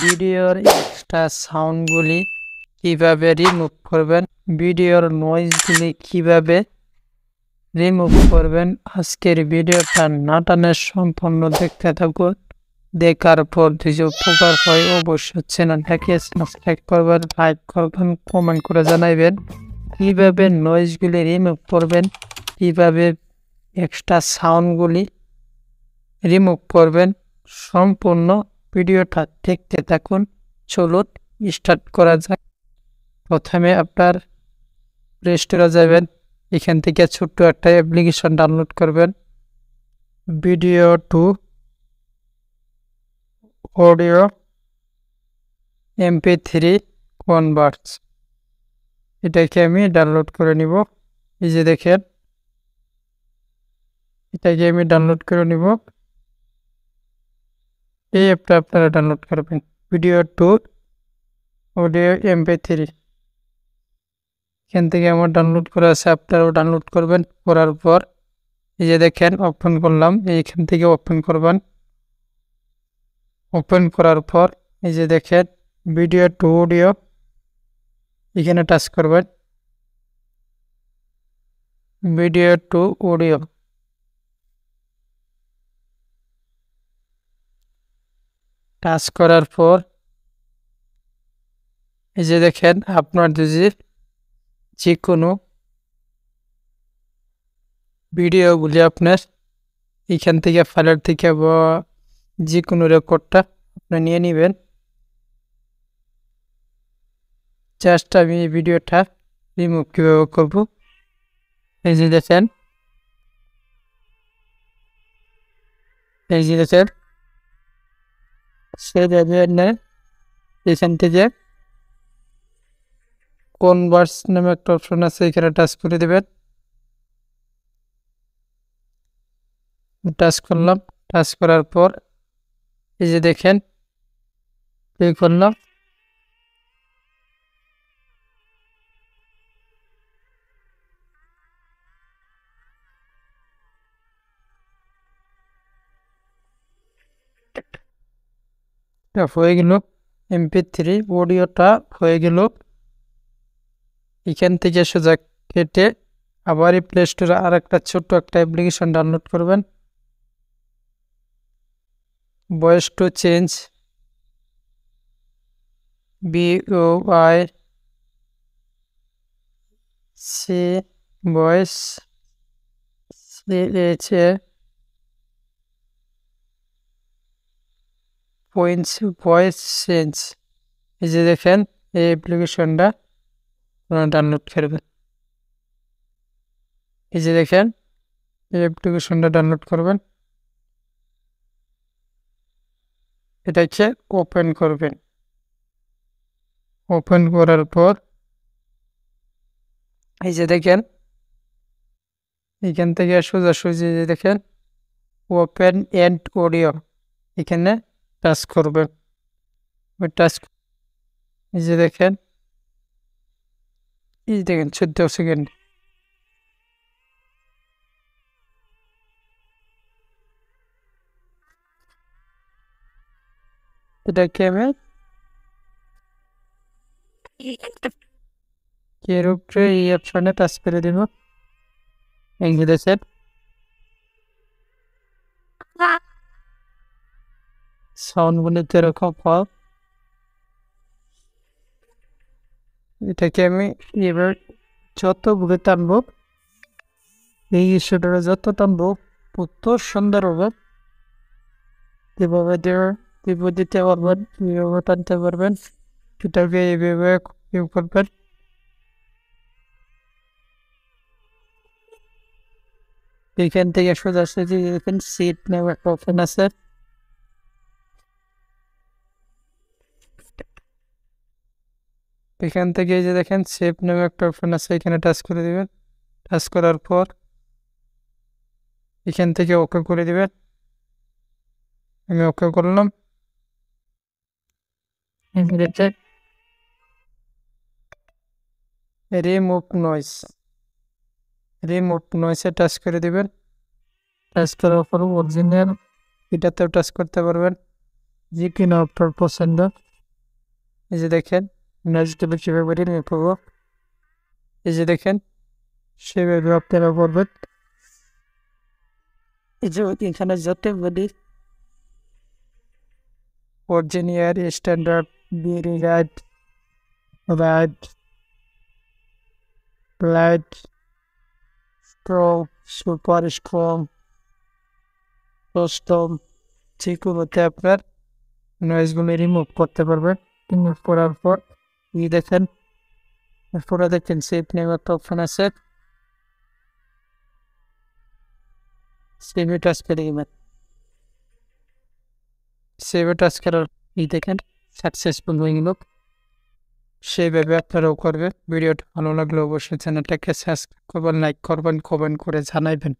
ভিডিওর এক্সট্রা সাউন্ডগুলি কিভাবে রিমুভ করবেন, ভিডিওর নয়েজগুলি কিভাবে রিমুভ করবেন, আজকের ভিডিওটা না টানে সম্পূর্ণ দেখতে থাকুন। দেখার পর যদি উপকার হয় অবশ্যই চ্যানেলটাকে সাবস্ক্রাইব করবেন, লাইক করবেন, কমেন্ট করে জানাবেন কিভাবে নয়েজগুলি রিমুভ করবেন, কিভাবে এক্সট্রা সাউন্ডগুলি রিমুভ করবেন। সম্পূর্ণ ভিডিওটা দেখতে থাকুন। চলুন স্টার্ট করা যাক। প্রথমে আপনার প্লে স্টোরে যাবেন, এখান থেকে ছোট্ট একটা অ্যাপ্লিকেশন ডাউনলোড করবেন, video two audio MP3 converts. এটাকে আমি ডাউনলোড করে নিব। এই যে দেখেন, এটাকে আমি ডাউনলোড করে নিব। এই অ্যাপটা আপনারা ডাউনলোড করবেন, ভিডিও টু অডিও MP3। এখান থেকে আমার ডাউনলোড করা আছে, আপনারাও ডাউনলোড করবেন। করার পর এই যে দেখেন ওপেন করলাম, এইখান থেকে ওপেন করবেন। ওপেন করার পর এই যে দেখেন ভিডিও টু অডিও, এখানে টাচ করবেন, ভিডিও টু অডিও। টাচ করার পর এই যে দেখেন আপনার যদি যে কোনো ভিডিওগুলি আপনার এখান থেকে ফাইলের থেকে বা যে কোনো রেকর্ডটা আপনি নিয়ে নেবেন। জাস্ট আমি এই ভিডিওটা রিমুভ কীভাবে করব, এই যে দেখেন, এই যে দেখেন সে এখান থেকে কনভার্স নামে একটা অপশন আছে, এখানে টাচ করে দেবেন। টাচ করলাম, টাচ করার পর এই যে দেখেন প্লে করলাম। হয়ে গেল, MP3 অডিওটা হয়ে গেল। এখান থেকে সোজা কেটে আবার এই প্লে স্টোরে আর একটা ছোট্ট একটা অ্যাপ্লিকেশন ডাউনলোড করবেন, voice to change, voice voice change. এই যে দেখেন এই অ্যাপ্লিকেশনটা ডাউনলোড করবেন। এই যে দেখেন এই অ্যাপ্লিকেশনটা ডাউনলোড করবেন, এটাকে ওপেন করবেন। ওপেন করার পর এই যে দেখেন এখান থেকে সোজাসুজি যে দেখেন ওপেন এন্ড অডিও, এখানে টাচ করবেন। ওই টাচ এই যে দেখেন, এই দেখেন 14 সেকেন্ড। এটাকে আমি এর উপরে এই অপশনে টাচ করে দেব। এই যে দেখেন সাউন্ডগুলি এরকম হয়। এটাকে আমি এবার যতগুলো টানবো, এই ইস্যুটা যত টানবো তত সুন্দর হবে। এভাবে দিতে পারবেন, এভাবে টানতে পারবেন, এটাকে এইভাবে করবেন। এখান থেকে সোজাসুজি দেখেন সিট নামে একটা অপশন আছে, এখান থেকে এই যে দেখেন সেভ নামে একটা অপশন আছে, এখানে টাচ করে দিবেন। টাচ করার পর এখান থেকে ওকে করে দিবেন। আমি ওকে করলাম। রিমুভ নয়েজ, রিমুভ নয়েজে টাচ করে দিবেন। টাচ করার পর অরিজিনাল এটাতেও টাচ করতে পারবেন, যে কিনা আপনার পছন্দ। এই যে দেখেন ভেজিটেবল কীভাবে রিমুভ করবো, এই যে দেখেন সেভাবে আপনারা করবেন। এই যে এখানে যতগুলি অরিজিনিয়ার স্ট্যান্ডার্ড বিউরি right right light strong super strong custom যেগুলোতে আপনার নয়েজগুলো রিমুভ করতে পারবেন। রিমুভ করার পর এই দেখেন পুরো দেখেন সেভ নেওয়ার একটা অপশন আছে, সেভ টাচ করে দিবেন। সেভ টাচ করার এই দেখেন সাকসেসফুল হয়ে গেল। সেইভাবে আপনারাও করবেন। ভিডিওটা ভালো লাগলে অবশ্যই চ্যানেলটাকে সাবস্ক্রাইব করবেন, লাইক করবেন, কমেন্ট করে জানাইবেন।